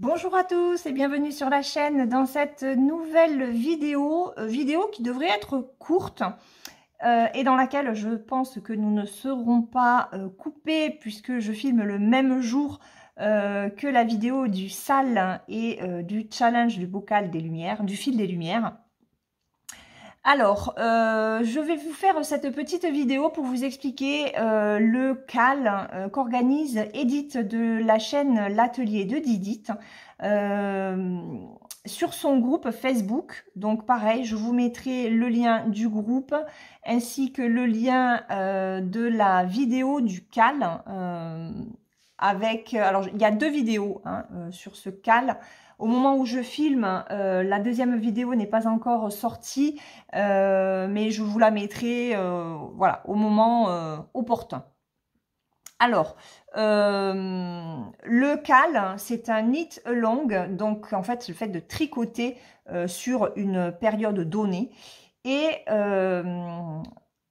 Bonjour à tous et bienvenue sur la chaîne dans cette nouvelle vidéo, qui devrait être courte et dans laquelle je pense que nous ne serons pas coupés puisque je filme le même jour que la vidéo du SAL et du challenge du bocal des lumières, du fil des lumières. Alors, je vais vous faire cette petite vidéo pour vous expliquer le CAL qu'organise Edith de la chaîne L'Atelier de Didith sur son groupe Facebook. Donc pareil, je vous mettrai le lien du groupe ainsi que le lien de la vidéo du CAL alors il y a deux vidéos sur ce CAL. Au moment où je filme, la deuxième vidéo n'est pas encore sortie, mais je vous la mettrai voilà, au moment opportun. Alors, le CAL, c'est un knit along, donc en fait, le fait de tricoter sur une période donnée. Et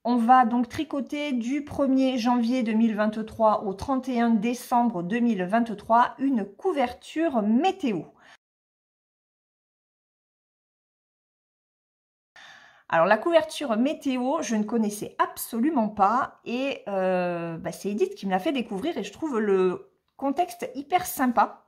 on va donc tricoter du 1er janvier 2023 au 31 décembre 2023 une couverture météo. Alors la couverture météo, je ne connaissais absolument pas et c'est Edith qui me l'a fait découvrir et je trouve le contexte hyper sympa.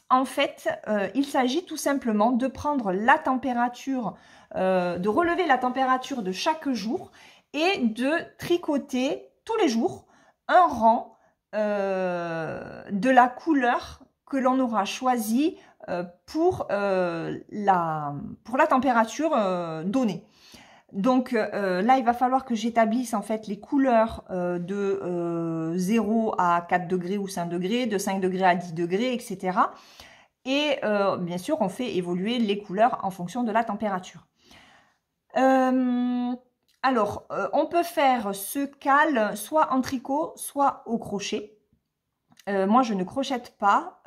En fait, il s'agit tout simplement de prendre la température, de relever la température de chaque jour et de tricoter tous les jours un rang de la couleur que l'on aura choisi pour la température donnée. Donc là, il va falloir que j'établisse en fait les couleurs de 0 à 4 degrés ou 5 degrés, de 5 degrés à 10 degrés, etc. Et bien sûr, on fait évoluer les couleurs en fonction de la température. Alors, on peut faire ce CAL soit en tricot, soit au crochet. Moi, je ne crochète pas.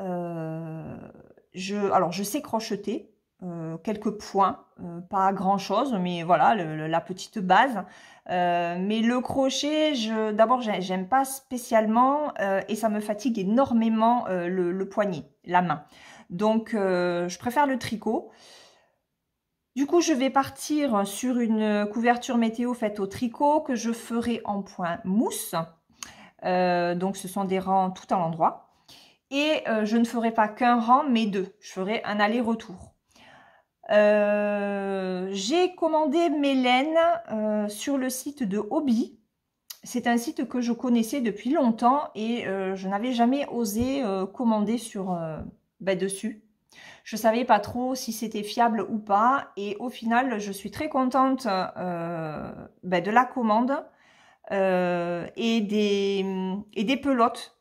Alors, je sais crocheter quelques points, pas grand-chose, mais voilà, la petite base. Mais le crochet, d'abord, j'aime pas spécialement et ça me fatigue énormément le poignet, la main. Donc, je préfère le tricot. Du coup, je vais partir sur une couverture météo faite au tricot que je ferai en point mousse. Donc, ce sont des rangs tout à l'endroit. Et je ne ferai pas qu'un rang, mais deux. Je ferai un aller-retour. J'ai commandé mes laines sur le site de Hobby. C'est un site que je connaissais depuis longtemps et je n'avais jamais osé commander dessus. Je ne savais pas trop si c'était fiable ou pas et au final, je suis très contente de la commande et des pelotes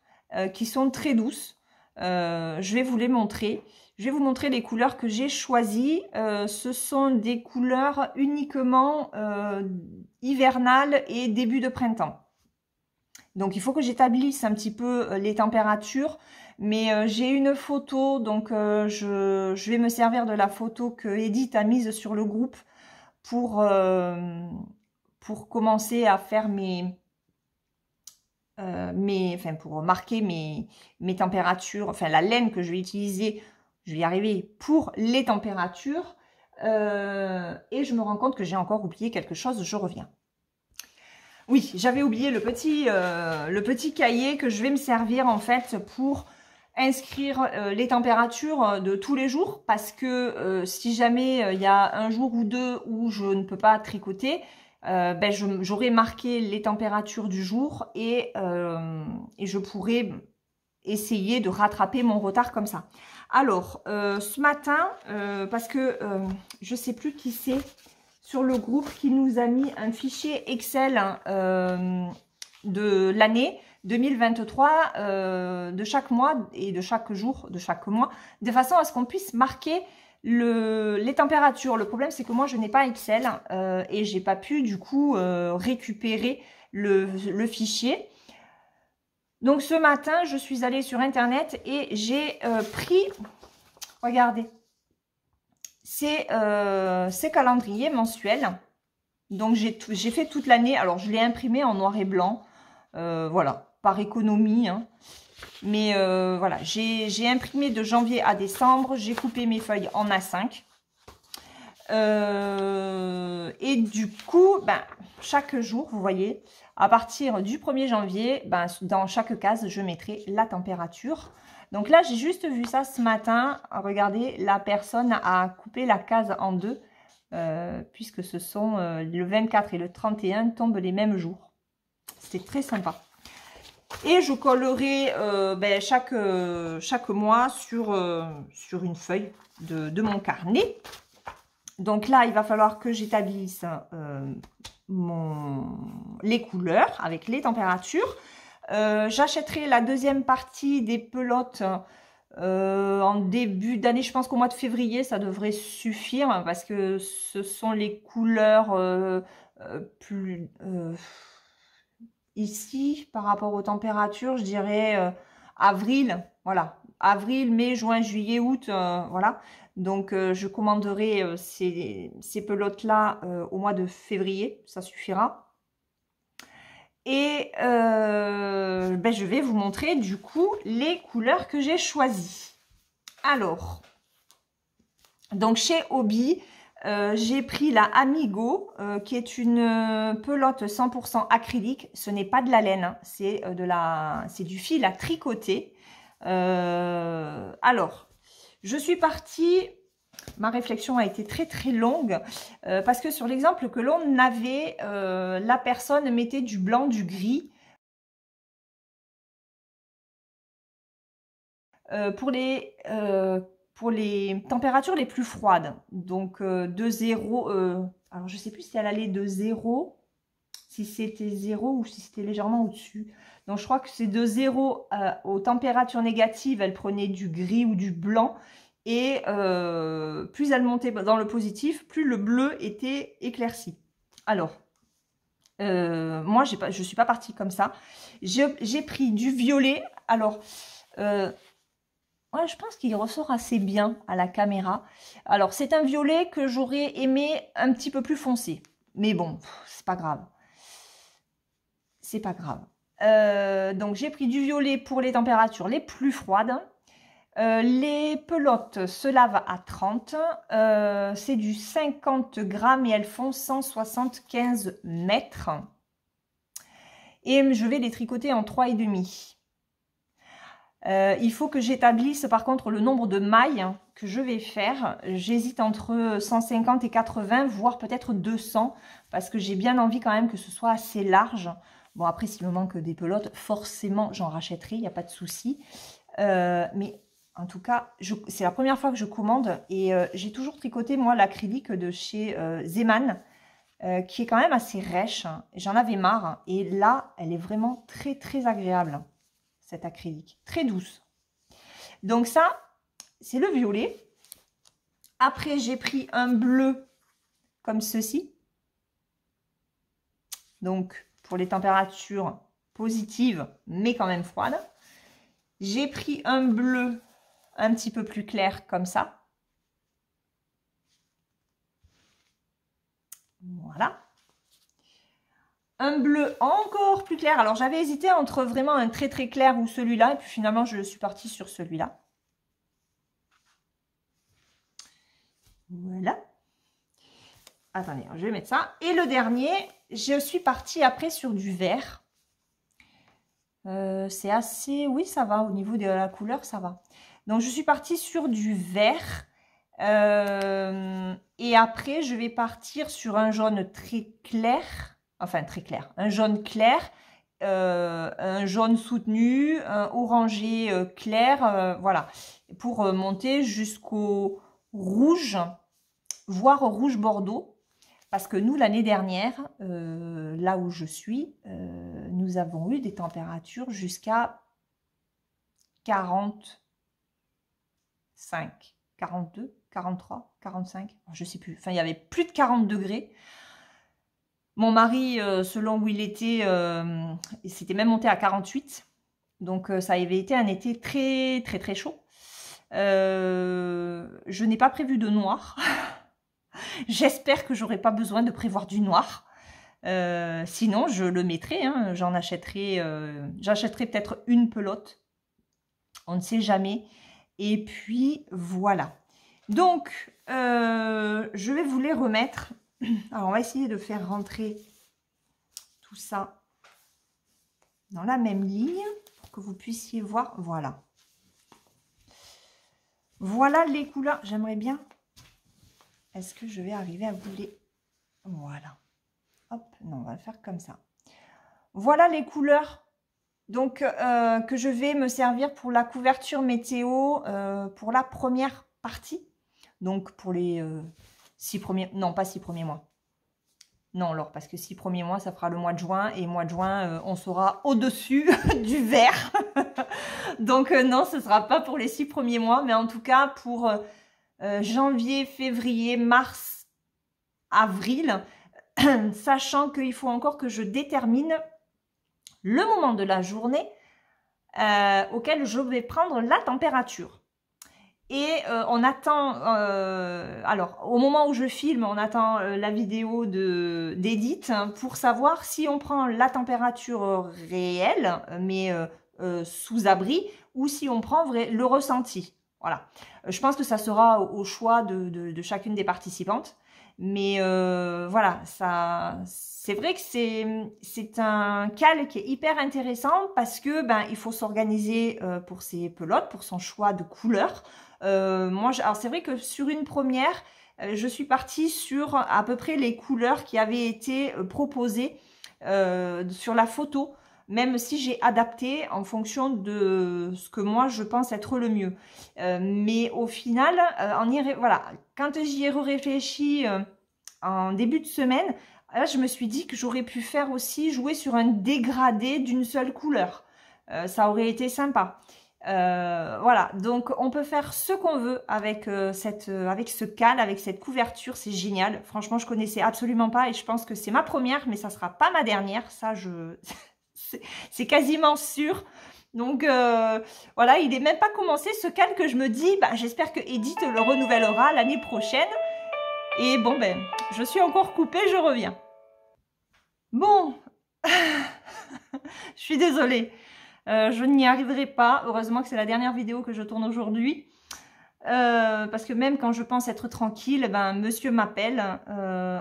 qui sont très douces. Je vais vous les montrer. Je vais vous montrer les couleurs que j'ai choisies. Ce sont des couleurs uniquement hivernales et début de printemps. Donc, il faut que j'établisse un petit peu les températures. Mais j'ai une photo, donc je vais me servir de la photo que Edith a mise sur le groupe pour commencer à faire pour marquer mes températures, enfin la laine que je vais utiliser, je vais y arriver pour les températures. Et je me rends compte que j'ai encore oublié quelque chose, je reviens. Oui, j'avais oublié le petit cahier que je vais me servir en fait pour inscrire les températures de tous les jours parce que si jamais il y a un jour ou deux où je ne peux pas tricoter, j'aurai marqué les températures du jour et je pourrai essayer de rattraper mon retard comme ça. Alors, ce matin, parce que je ne sais plus qui c'est sur le groupe qui nous a mis un fichier Excel de l'année 2023 de chaque mois et de chaque jour de chaque mois, de façon à ce qu'on puisse marquer les températures. Le problème, c'est que moi, je n'ai pas Excel et j'ai pas pu du coup récupérer le fichier. Donc ce matin, je suis allée sur Internet et j'ai pris, regardez, ces calendriers mensuels. Donc j'ai fait toute l'année. Alors je l'ai imprimé en noir et blanc, voilà, par économie. Hein. Mais voilà, j'ai imprimé de janvier à décembre. J'ai coupé mes feuilles en A5. Et du coup, ben, chaque jour, vous voyez, à partir du 1er janvier, ben, dans chaque case, je mettrai la température. Donc là, j'ai juste vu ça ce matin. Regardez, la personne a coupé la case en deux, puisque ce sont le 24 et le 31 tombent les mêmes jours. C'était très sympa. Et je collerai ben, chaque mois sur une feuille de mon carnet. Donc là, il va falloir que j'établisse les couleurs avec les températures. J'achèterai la deuxième partie des pelotes en début d'année. Je pense qu'au mois de février, ça devrait suffire parce que ce sont les couleurs plus... ici, par rapport aux températures, je dirais avril. Voilà, avril, mai, juin, juillet, août, voilà. Donc, je commanderai ces pelotes-là au mois de février, ça suffira. Et ben, je vais vous montrer du coup les couleurs que j'ai choisies. Alors, donc chez Hobby, j'ai pris la Amigo, qui est une pelote 100% acrylique. Ce n'est pas de la laine, hein, c'est du fil à tricoter. Alors, je suis partie, ma réflexion a été très très longue, parce que sur l'exemple que l'on avait, la personne mettait du blanc, du gris. Pour les températures les plus froides, donc de 0, alors je ne sais plus si elle allait de 0, si c'était 0 ou si c'était légèrement au-dessus. Donc je crois que c'est de 0 aux températures négatives, elle prenait du gris ou du blanc. Et plus elle montait dans le positif, plus le bleu était éclairci. Alors, moi, je ne suis pas partie comme ça. J'ai pris du violet. Alors, ouais, je pense qu'il ressort assez bien à la caméra. Alors, c'est un violet que j'aurais aimé un petit peu plus foncé. Mais bon, c'est pas grave. C'est pas grave. Donc, j'ai pris du violet pour les températures les plus froides. Les pelotes se lavent à 30, c'est du 50 grammes et elles font 175 mètres. Et je vais les tricoter en 3,5. Il faut que j'établisse par contre le nombre de mailles que je vais faire. J'hésite entre 150 et 80, voire peut-être 200, parce que j'ai bien envie quand même que ce soit assez large. Bon, après, s'il me manque des pelotes, forcément, j'en rachèterai, il n'y a pas de souci. Mais... en tout cas, c'est la première fois que je commande et j'ai toujours tricoté, moi, l'acrylique de chez Zeman, qui est quand même assez rêche. J'en avais marre. Et là, elle est vraiment très, très agréable, cette acrylique. Très douce. Donc ça, c'est le violet. Après, j'ai pris un bleu comme ceci. Donc, pour les températures positives, mais quand même froides. J'ai pris un bleu un petit peu plus clair comme ça. Voilà. Un bleu encore plus clair. Alors, j'avais hésité entre vraiment un très très clair ou celui-là. Et puis finalement, je suis partie sur celui-là. Voilà. Attendez, je vais mettre ça. Et le dernier, je suis partie après sur du vert. C'est assez... oui, ça va. Au niveau de la couleur, ça va. Donc, je suis partie sur du vert. Et après, je vais partir sur un jaune très clair. Enfin, très clair. Un jaune clair. Un jaune soutenu. Un orangé clair. Voilà. Pour monter jusqu'au rouge. Voire rouge bordeaux. Parce que nous, l'année dernière, là où je suis, nous avons eu des températures jusqu'à 45, 42, 43, 45, je ne sais plus. Enfin, il y avait plus de 40 degrés. Mon mari, selon où il était, c'était même monté à 48. Donc, ça avait été un été très, très, très chaud. Je n'ai pas prévu de noir. J'espère que j'aurai pas besoin de prévoir du noir. Sinon, je le mettrai. Hein, j'achèterai peut-être une pelote on ne sait jamais. Et puis, voilà. Donc, je vais vous les remettre. Alors, on va essayer de faire rentrer tout ça dans la même ligne pour que vous puissiez voir. Voilà. Voilà les couleurs. J'aimerais bien. Est-ce que je vais arriver à vous les... Voilà. Hop, non, on va le faire comme ça. Voilà les couleurs. Donc, que je vais me servir pour la couverture météo pour la première partie. Donc, pour les 6 premiers... Non, pas 6 premiers mois. Non, alors, parce que 6 premiers mois, ça fera le mois de juin. Et mois de juin, on sera au-dessus du vert. Donc, non, ce ne sera pas pour les 6 premiers mois. Mais en tout cas, pour janvier, février, mars, avril, sachant qu'il faut encore que je détermine le moment de la journée auquel je vais prendre la température. Et on attend, alors au moment où je filme, on attend la vidéo d'Edith pour savoir si on prend la température réelle, mais sous abri, ou si on prend le ressenti. Voilà. Je pense que ça sera au choix de chacune des participantes. Mais voilà, c'est vrai que c'est un cal qui est hyper intéressant parce que il faut s'organiser pour ses pelotes, pour son choix de couleur. Alors c'est vrai que sur une première, je suis partie sur à peu près les couleurs qui avaient été proposées sur la photo, même si j'ai adapté en fonction de ce que moi je pense être le mieux. Mais au final, voilà, quand j'y ai réfléchi en début de semaine, là je me suis dit que j'aurais pu faire aussi jouer sur un dégradé d'une seule couleur. Ça aurait été sympa. Voilà, donc on peut faire ce qu'on veut avec avec ce cal, avec cette couverture, c'est génial. Franchement, je connaissais absolument pas et je pense que c'est ma première, mais ça sera pas ma dernière. Ça, c'est quasiment sûr. Donc voilà, il n'est même pas commencé ce cal que je me dis, j'espère que Edith le renouvellera l'année prochaine. Et bon, je suis encore coupée, je reviens. Bon, je suis désolée. Je n'y arriverai pas. Heureusement que c'est la dernière vidéo que je tourne aujourd'hui. Parce que même quand je pense être tranquille, monsieur m'appelle.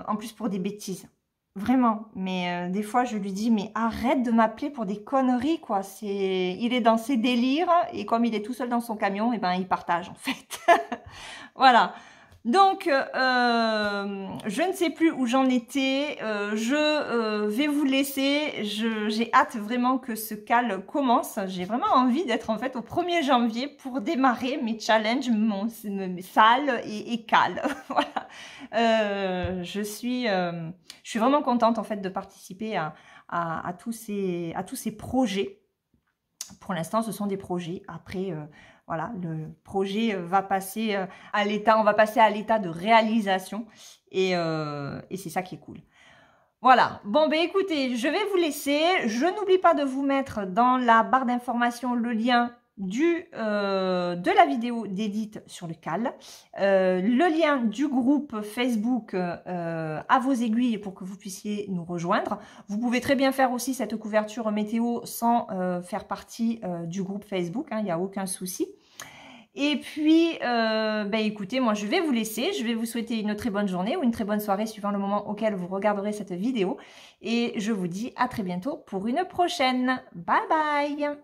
En plus pour des bêtises. Vraiment. Mais des fois, je lui dis, mais arrête de m'appeler pour des conneries, quoi. Il est dans ses délires. Et comme il est tout seul dans son camion, il partage, en fait. Voilà. Donc, je ne sais plus où j'en étais, je vais vous laisser, j'ai hâte vraiment que ce cal commence, j'ai vraiment envie d'être en fait au 1er janvier pour démarrer mes challenges, mes salles et cal, voilà. Je suis vraiment contente en fait de participer à tous ces projets. Pour l'instant, ce sont des projets. Après, voilà, le projet va passer à l'état, on va passer à l'état de réalisation et c'est ça qui est cool. Voilà, bon écoutez, je vais vous laisser. Je n'oublie pas de vous mettre dans la barre d'information le lien de la vidéo d'Edith sur le cal, le lien du groupe Facebook à vos aiguilles pour que vous puissiez nous rejoindre. Vous pouvez très bien faire aussi cette couverture météo sans faire partie du groupe Facebook, il n'y a aucun souci. Et puis, écoutez, moi je vais vous laisser, je vais vous souhaiter une très bonne journée ou une très bonne soirée suivant le moment auquel vous regarderez cette vidéo. Et je vous dis à très bientôt pour une prochaine. Bye bye!